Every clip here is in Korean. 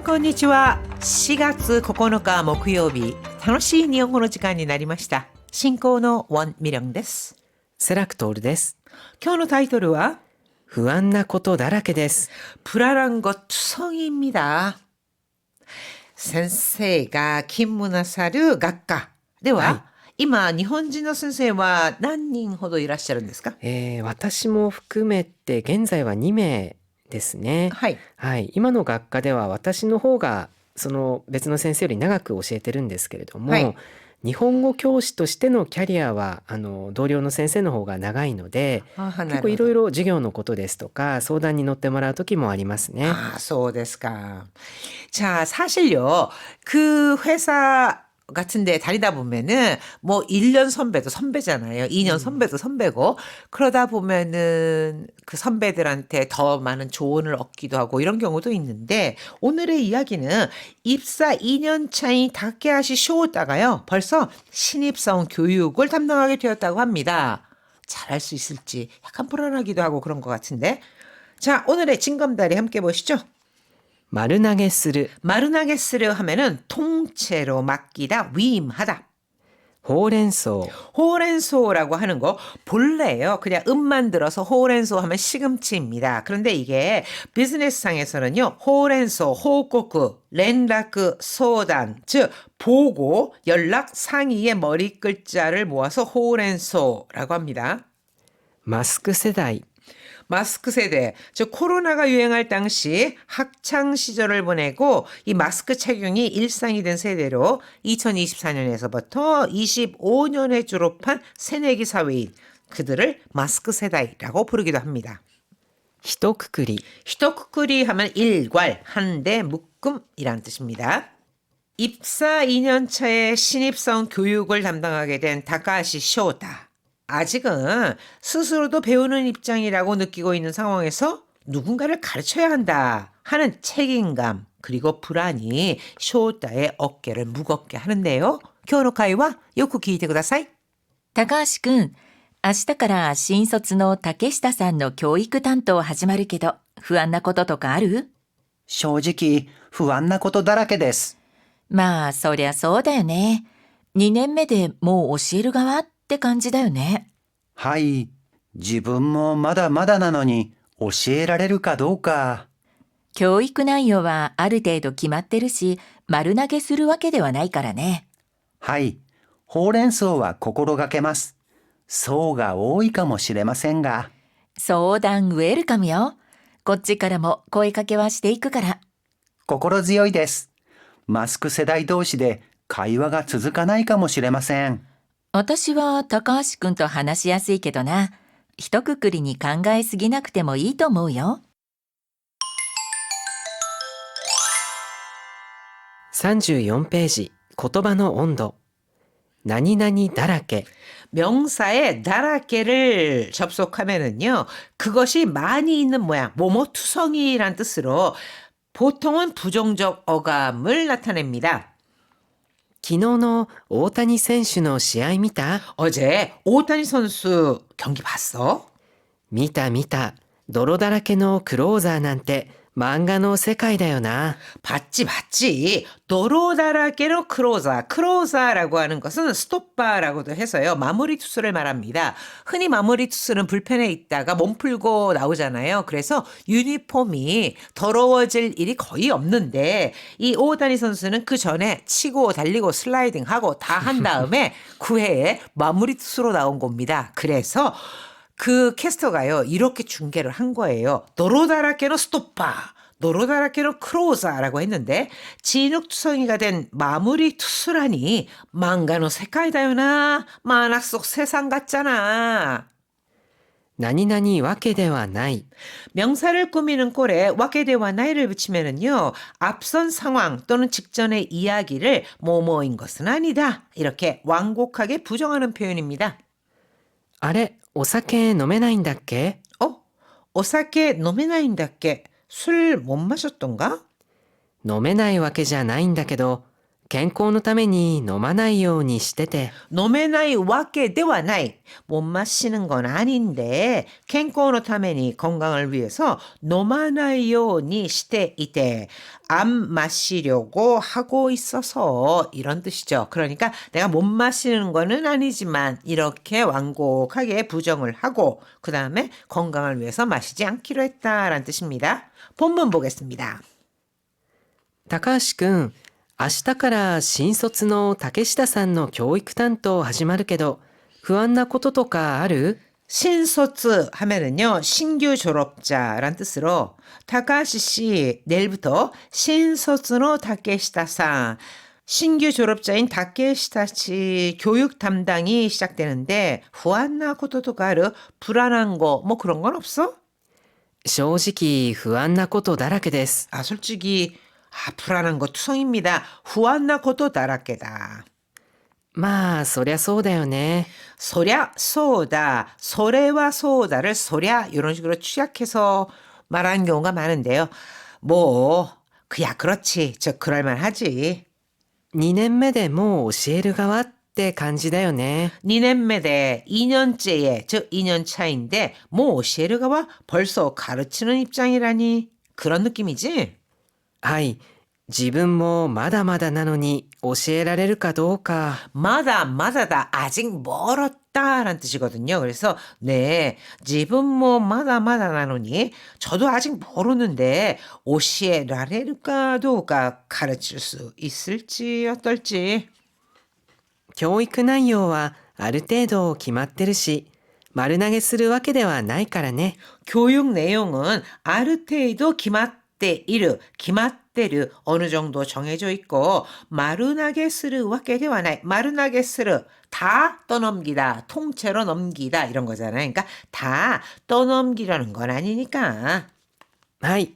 こんにちは。4月9日木曜日、楽しい日本語の時間になりました。進行のウォン・ミリョンです。セラクトールです。今日のタイトルは不安なことだらけです。 불안한 것 투성이입니다.先生が勤務なさる学科では、はい、今日本人の先生は何人ほどいらっしゃるんですか？私も含めて現在は2名ですね。はい。はい、今の学科では私の方がその別の先生より長く教えてるんですけれども、はい、日本語教師としてのキャリアは同僚の先生の方が長いので、結構いろいろ。ろ授業のことですとか相談に乗ってもらう時もありますね。そうですか. 자, 사실요, 그 회사 같은데 다니다 보면은 뭐 1년 선배도 선배잖아요. 2년 선배도 선배고 그러다 보면은 그 선배들한테 더 많은 조언을 얻기도 하고 이런 경우도 있는데 오늘의 이야기는 입사 2년 차인 다케하시 쇼다가요. 벌써 신입사원 교육을 담당하게 되었다고 합니다. 잘할 수 있을지 약간 불안하기도 하고 그런 것 같은데. 자, 오늘의 징검다리 함께 보시죠. 丸投げする、 마르나게스를 하면은 통째로 맡기다, 위임하다. ほうれん草、 호렌소라고 하는 거 본래요. 그냥 음만 들어서 호렌소 하면 시금치입니다. 그런데 이게 비즈니스상에서는요. 호렌소, 호코쿠, 렌라크, 소단, 즉 보고, 연락, 상의의 머리 글자를 모아서 호렌소라고 합니다. マスク世代、 마스크 세대, 즉 코로나가 유행할 당시 학창 시절을 보내고 이 마스크 착용이 일상이 된 세대로 2024년에서부터 25년에 졸업한 새내기 사회인 그들을 마스크 세대라고 부르기도 합니다. ひとくくり、 히토쿠쿠리 하면 일괄, 한대, 묶음이라는 뜻입니다. 입사 2년 차에 신입사원 교육을 담당하게 된 다카시 쇼다. 아직은 스스로도 배우는 입장이라고 느끼고 있는 상황에서 누군가를 가르쳐야 한다 하는 책임감 그리고 불안이 쇼다의 어깨를 무겁게 하는데요. 今日の会話 よく聞いてください。高橋くん、明日から新卒の竹下さんの教育担当始まるけど、不安なこととかある？正直、不安なことだらけです。まあ、そりゃそうだよね。2年目でもう教える側って感じだよね。はい。自分もまだまだなのに教えられるかどうか。教育内容はある程度決まってるし、丸投げするわけではないからね。はい。ほうれん草は心がけます。層が多いかもしれませんが。相談ウェルカムよ。こっちからも声かけはしていくから。心強いです。マスク世代同士で会話が続かないかもしれません。私は高橋くんと話しやすいけどな。一括りに考えすぎなくてもいいと思うよ。34ページ、言葉の温度。何々だらけ、 명사에 다라케를 접속하면은요. 그것이 많이 있는 모양, 뭐뭐투성이란 뜻으로 보통은 부정적 어감을 나타냅니다. 昨日の大谷選手の試合見た？ 어제 오타니 선수 경기 봤어? 見た見た。泥だらけのクローザーなんて漫画の世界だよな。 봤지. 도로다라케로 크로자. 크로자라고 하는 것은 스톱바라고도 해서요. 마무리 투수를 말합니다. 흔히 마무리 투수는 불펜에 있다가 몸 풀고 나오잖아요. 그래서 유니폼이 더러워질 일이 거의 없는데 이 오다니 선수는 그 전에 치고 달리고 슬라이딩하고 다 한 다음에 9회에 마무리 투수로 나온 겁니다. 그래서 그 캐스터가요, 이렇게 중계를 한 거예요. 노로다라케노 스토파, 노로다라케노 크로자라고 했는데, 진흙투성이가 된 마무리 투수라니, 망가노 세카이다요나, 만화 속 세상 같잖아. 何々わけではない。 명사를 꾸미는 꼴에 와케데와 나이를 붙이면은요, 앞선 상황 또는 직전의 이야기를 뭐뭐인 것은 아니다. 이렇게 완곡하게 부정하는 표현입니다. あれ、お酒飲めないんだっけ？ 오사케 노메나인다께 술 못 마셨던가? 飲めないわけじゃないんだけど、健康のために飲まないようにしてて、 노메나이 와케 데와 나이. 못 마시는 건 아닌데健康の ために 건강을 위해서 노마나이요니 시대 이때 안 마시려고 하고 있어서 이런 뜻이죠. 그러니까 내가 못 마시는 거는 아니지만 이렇게 완곡하게 부정을 하고 그 다음에 건강을 위해서 마시지 않기로 했다라는 뜻입니다. 본문 보겠습니다. 高橋くん、明日から新卒の竹下さんの教育担当始まるけど、不安なこととかある？ 신소츠 하면은요, 신규 졸업자란 뜻으로 타카시 씨 내일부터 신소츠노 타케시타상 신규 졸업자인 타케시타 씨 교육 담당이 시작되는데 후안나 코토토가르 불안한 거 뭐 그런 건 없어? 正直不安なことだらけです。 아 솔직히 불안한 거 투성입니다. 후안나 코토 다라케다. まあそりゃそうだよね。 소랴 소다 소래와 소다를 소랴 이런 식으로 취약해서 말하는 경우가 많은데요. 뭐 그야 그렇지 저 그럴만하지. 2年目でもう教える側って感じだよね。 니넨메데 2년째에 즉 2년 차인데 뭐 오시에르가와 벌써 가르치는 입장이라니 그런 느낌이지? はい。自分もまだまだなのに教えられるかどうか。 마다마다다 아직 멀었다라는 뜻이거든요. 그래서 네, 지금 뭐 마다마다 나노니 저도 아직 모르는데 오시에라레르까도가 가르칠 수 있을지 어떨지. 教育内容はある程度決まってるし、丸投げするわけではないからね。 교육 내용은 아르테이도 기맛테르 어느 정도 정해져 있고 마르나게 스르 와케데와나이 마르나게 스르 다 떠넘기다 통째로 넘기다 이런 거잖아요. 그러니까 다 떠넘기려는 건 아니니까. はい。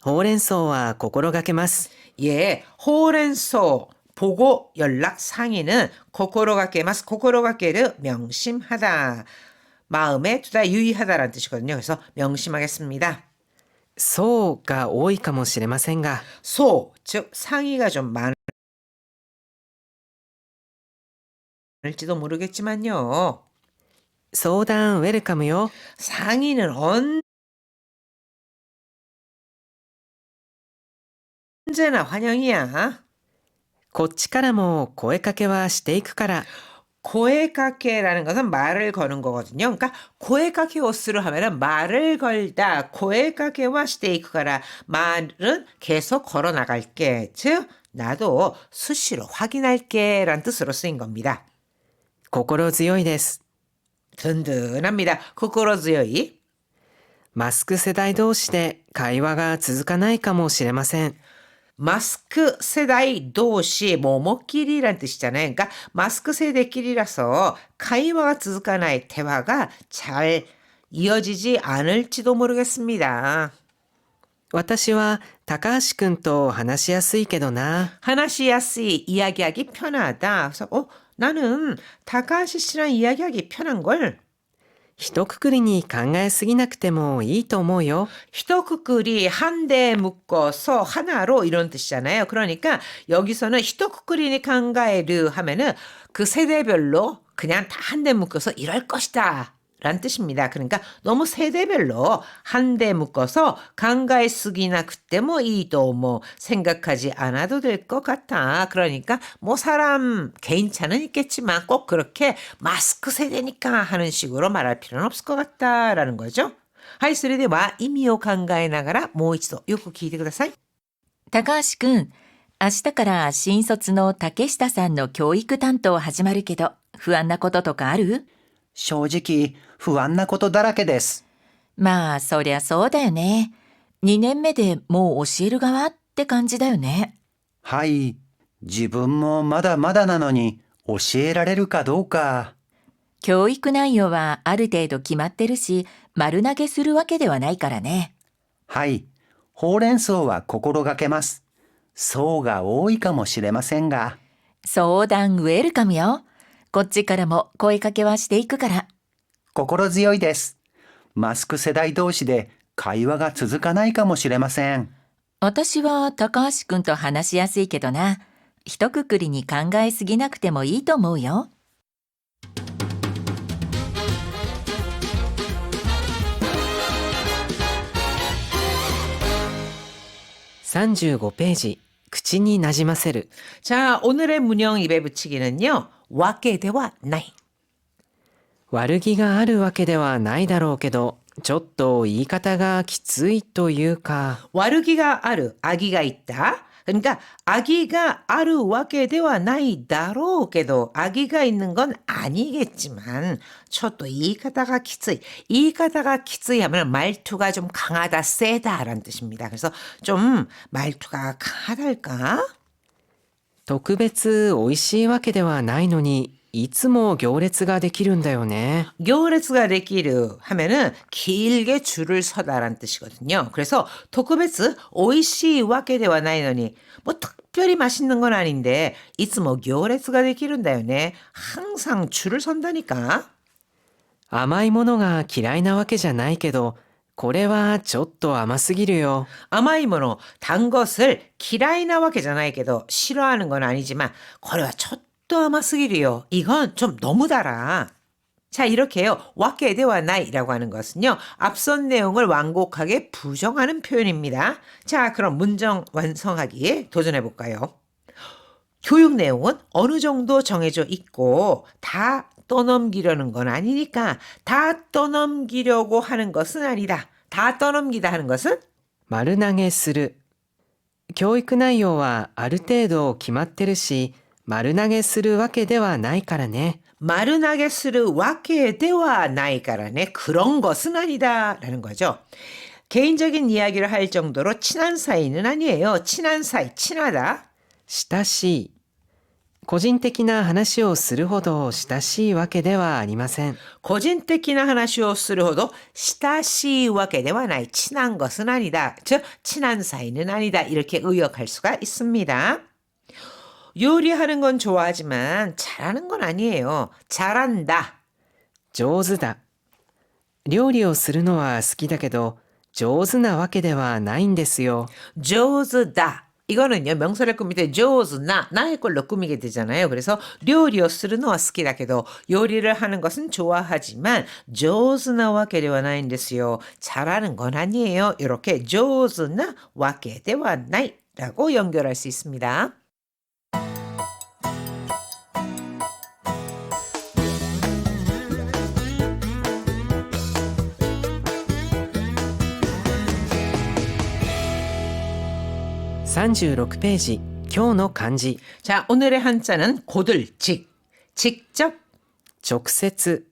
ほうれん草は心がけます。 예, 호렌소 보고 연락 상의는 코코로가케마스 코코로가케르 명심하다. 마음에 두다 유의하다라는 뜻이거든요. 그래서 명심하겠습니다. そうが多いかもしれませんが、 소, 즉 상의가 좀 많을지도 모르겠지만요. 相談ウェルカムよ。 상의는 언제나 환영이야. こっちからも声かけはしていくから。 고에카케라는 것은 말을 거는 거거든요. 그러니까 고에카케 오스를 하면은 말을 걸다. 고에카케와 스테이크가라. 말은 계속 걸어 나갈게. 즉 나도 수시로 확인할게 라는 뜻으로 쓰인 겁니다. 心強いです。 든든합니다. 코코로즈요이. マスク世代同士で会話が続かないかもしれません。 마스크 세다이 도시 모모끼리란 뜻이잖아요. 그러니까 마스크 세대끼리라서 카이와가 즈즈카나이 대화가 잘 이어지지 않을지도 모르겠습니다. 私は高橋くんと話しやすいけどな。 하나시야스이 이야기하기 편하다. 그래서 나는 타카시 씨랑 이야기하기 편한 걸. 一括りに考えすぎなくてもいいと思うよ。 히토쿠쿠리 한 대 묶어서 하나로 이런 뜻이잖아요. 그러니까 여기서는 히토쿠쿠리니 칸가에르 하면은 그 세대별로 그냥 다 한 대 묶어서 이럴 것이다. 라는 뜻입니다. 그러니까 너무 세대별로 한 대 묶어서 강가에 쓰기나 그때 뭐 이도 뭐 생각하지 않아도 될 것 같아. 그러니까 뭐 사람 개인차는 있겠지만 꼭 그렇게 마스크 세대니까 하는 식으로 말할 필요는 없을 것 같다라는 거죠. はい、それでは意味を考えながらもう一度よく聞いてください。高橋くん、明日から新卒の竹下さんの教育担当始まるけど、不安なこととかある？正直不安なことだらけです。まあ、そりゃそうだよね。2年目でもう教える側って感じだよね。はい。自分もまだまだなのに教えられるかどうか。教育内容はある程度決まってるし、丸投げするわけではないからね。はい。ほうれん草は心がけます。そうが多いかもしれませんが。相談ウェルカムよ。こっちからも声かけはしていくから。心強いです。マスク世代同士で会話が続かないかもしれません。私は高橋くんと話しやすいけどな。一括りに考えすぎなくてもいいと思うよ。35ページ、口になじませる。 자, 오늘의 문형 입에 붙이기는요. わけではない。悪気があるわけではないだろうけど、ちょっと言い方がきついというか。 와르기가 아르, 아기가 있다. 그러니까 아기가 아르 와게では ないだろうけど 아기가 있는 건 아니겠지만 ちょっと 이가다가 기츠이. 이가다가 기츠이 하면 말투가 좀 강하다, 세다라는 뜻입니다. 그래서 좀 말투가 강하달까? 特別美味しいわけではないのに、いつも行列ができるんだよね。 行列が できる 하면은 길게 줄을 서다라는 뜻이거든요. 그래서 도쿠베츠 오이시 와케데와 나이노니 뭐 특별히 맛있는 건 아닌데 이츠모行列が できるんだよね. 항상 줄을 선다니까. 甘いものが嫌いなわけじゃないけど、これはちょっと甘すぎるよ。 아마이모노 단 것을 기라이나 와케잖아요. 싫어하는 건 아니지만 これはちょっと甘すぎるよ. 이건 좀 너무 달아. 자, 이렇게요. 와케데와 나이라고 하는 것은요. 앞선 내용을 완곡하게 부정하는 표현입니다. 자, 그럼 문장 완성하기에 도전해 볼까요? 교육 내용은 어느 정도 정해져 있고 다 떠넘기려는 건 아니니까 다 떠넘기려고 하는 것은 아니다. 다 떠넘기다 하는 것은 丸投げする。教育内容はある程度決まってるし、丸投げするわけではないからね。 마르나게 스르 와케데와 나이까라네. 그런 것은 아니다 라는 거죠. 개인적인 이야기를 할 정도로 친한 사이는 아니에요. 친한 사이, 친하다. 親しい。個人的な話をするほど親しいわけではありません。 고진택이나 하나시오 스르호도 시다시 와케데와 나이. 친한 것은 아니다. 즉 친한 사이는 아니다. 이렇게 의역할 수가 있습니다. 요리하는 건 좋아하지만 잘하는 건 아니에요. 잘한다. 上手だ。料理をするのは好きだけど、上手なわけではないんですよ。 조즈다. 이거는요, 명사를 꾸밀 때 조즈나, 나의 걸로 꾸미게 되잖아요. 그래서 요리をするのは好きだけど 요리를 하는 것은 좋아하지만 조즈나 와케데와 나이인데스요. 잘하는 건 아니에요. 이렇게 조즈나 와케데와 나이라고 연결할 수 있습니다.36ページ、今日の漢字。 자, 오늘의 한자는 고들직, 직접, 直接。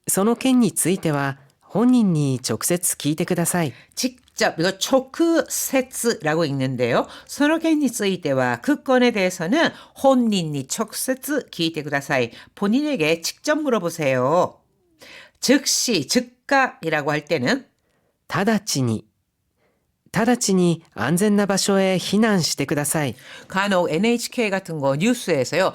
その件については本人に直接聞いてください。 직접. 이거 초크세츠라고 읽는데요. 선호견이 쓰일 때와 그 건에 대해서는 혼인이 촉세츠 기이테 구다사이. 본인에게 직접 물어보세요. 즉시, 즉각이라고 할 때는 直ちに。直ちに安全な場所へ避難してください。 간혹 NHK 같은 거 뉴스에서요.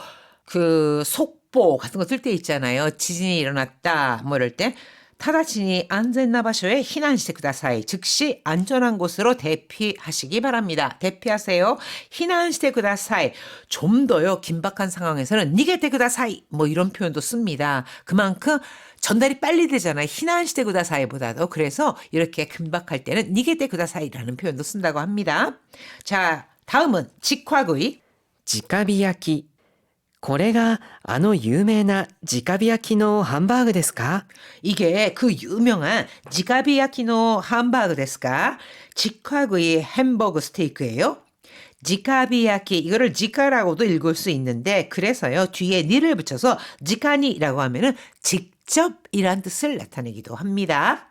그 속보 같은 거 쓸 때 있잖아요. 지진이 일어났다 뭐 이럴 때 타다치니 안전나바쇼에避難して ください. 즉시 안전한 곳으로 대피하시기 바랍니다. 대피하세요. 避難して ください. 좀 더요. 긴박한 상황에서는 逃げて ください. 뭐 이런 표현도 씁니다. 그만큼 전달이 빨리 되잖아요. 避難して ください보다도. 그래서 이렇게 긴박할 때는 逃げて ください라는 표현도 쓴다고 합니다. 자, 다음은 직화구이. 直火焼き。これがあの有名な直火焼きのハンバーグですか？ 이게 그 유명한 지가비야키노 함바그 데스까? 직화구이 햄버거 스테이크예요. 지가비야키 이거를 지카라고도 읽을 수 있는데 그래서요 뒤에 니를 붙여서 지카니라고 하면은 직접이란 뜻을 나타내기도 합니다.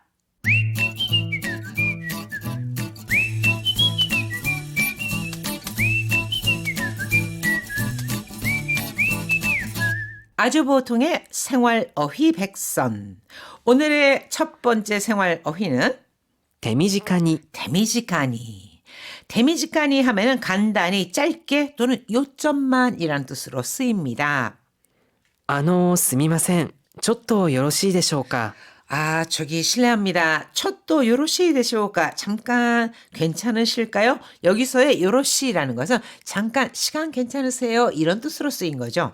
아주 보통의 생활 어휘 백선. 오늘의 첫 번째 생활 어휘는 手短に。 데미지카니. 데미지카니 하면은 간단히 짧게 또는 요점만이란 뜻으로 쓰입니다. すみません。ちょっとよろしいでしょうか？ 아, 저기 실례합니다. 첫도 요로시 되시오까? 잠깐 괜찮으실까요? 여기서의 요로시라는 것은 잠깐 시간 괜찮으세요? 이런 뜻으로 쓰인 거죠.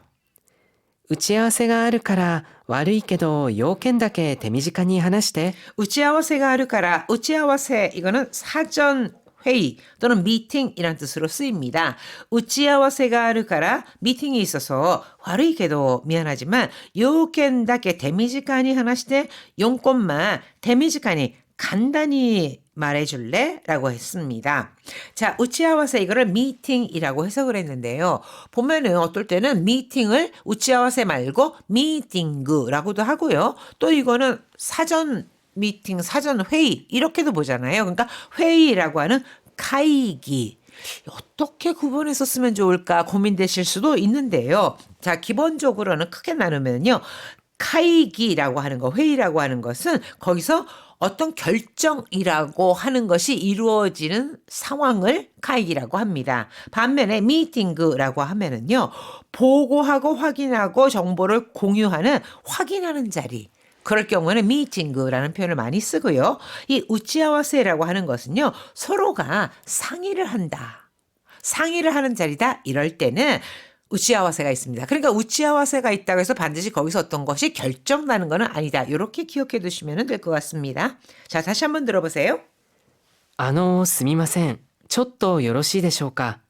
打ち合わせがあるから悪いけど要件だけ手短に話して。 우치아와세가 아르까라 우치아와세 이거는 사전 회의 또는 미팅이란 뜻으로 쓰입니다. 우치아와세가 아르까라 미팅이 있어서 와르이게도 미안하지만 요켄다게 데미지간이 하나시대 용건만 데미지간이 간단히 말해줄래? 라고 했습니다. 자, 우치아와세 이거를 미팅이라고 해석을 했는데요. 보면은 어떨 때는 미팅을 우치아와세 말고 미팅그라고도 하고요. 또 이거는 사전 미팅, 사전 회의 이렇게도 보잖아요. 그러니까 회의라고 하는 카이기. 어떻게 구분해서 쓰면 좋을까 고민되실 수도 있는데요. 자, 기본적으로는 크게 나누면요. 카이기라고 하는 거, 회의라고 하는 것은 거기서 어떤 결정이라고 하는 것이 이루어지는 상황을 카이기라고 합니다. 반면에 미팅그라고 하면은요. 보고하고 확인하고 정보를 공유하는 확인하는 자리. 그럴 경우에는 미팅그라는 표현을 많이 쓰고요. 이 우치아와세라고 하는 것은요. 서로가 상의를 한다. 상의를 하는 자리다. 이럴 때는 우치아와세가 있습니다. 그러니까 우치아와세가 있다고 해서 반드시 거기서 어떤 것이 결정나는 것은 아니다. 이렇게 기억해 두시면 될 것 같습니다. 자, 다시 한번 들어보세요. すみません。ちょっとよろしいでしょうか。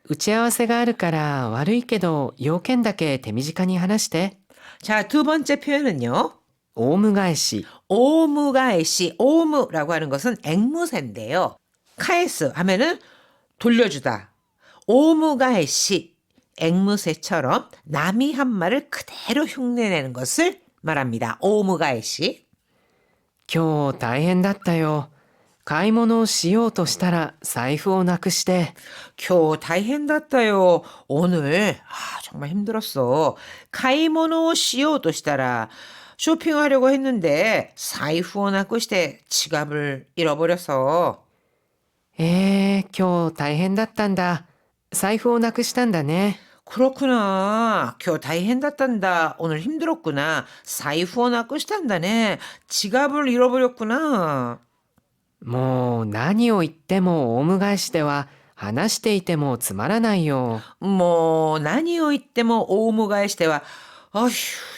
打ち合わせがあるから悪いけど要件だけ手短に話して。 자, 두 번째 표현은요. オウム返し。 오무가에시, 오무라고 하는 것은 앵무새인데요. 카에스 하면은 돌려주다. 오무가에시, 앵무새처럼 남이 한 말을 그대로 흉내내는 것을 말합니다. 오무가에시. 今日大変だったよ。買い物をしようとしたら財布をなくして。 교 다이헨다따요. 오늘 정말 힘들었어. 가이모노 시오도 시다라. 쇼핑하려고 했는데 사이후오 나꾸시대 지갑을 잃어버려서. 今日大変だったんだ。財布をなくしたんだね。 그렇구나. 교 다이헨다딴다. 오늘 힘들었구나. 사이후오 나꾸시단다네. 지갑을 잃어버렸구나. もう何を言ってもオウム返しでは話していてもつまらないよ。 뭐 나니오 이때뭐 오무가의 시대와 어휴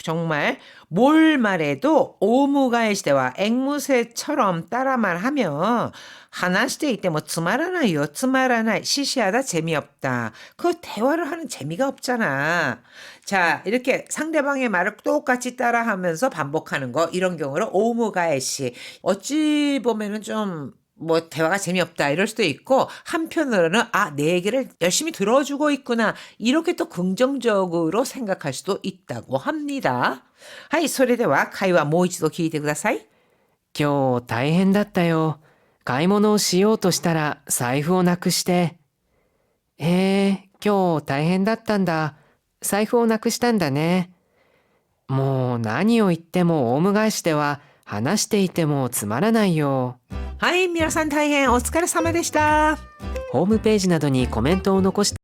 정말 뭘 말해도 오무가의 시대와 앵무새처럼 따라만 하면 하나시대 이때 뭐つまらないよ つまらない 시시하다 재미없다 그 대화를 하는 재미가 없잖아. 자 이렇게 상대방의 말을 똑같이 따라하면서 반복하는 거 이런 경우로 오무가의 시 어찌 보면은 좀 뭐 대화가 재미없다 이럴 수도 있고 한편으로는 내 얘기를 열심히 들어주고 있구나 이렇게 또 긍정적으로 생각할 수도 있다고 합니다. 하이 소리대와 카이와 모이치도 기이테 쿠다사이. 今日大変だったよ。買い物をしようとしたら財布をなくして。今日大変だったんだ。財布をなくしたんだね。もう何を言ってもオウム返しでは話していてもつまらないよ。 하이 미라산 다이헨お疲れ様でした。ホームページなどにコメントを残して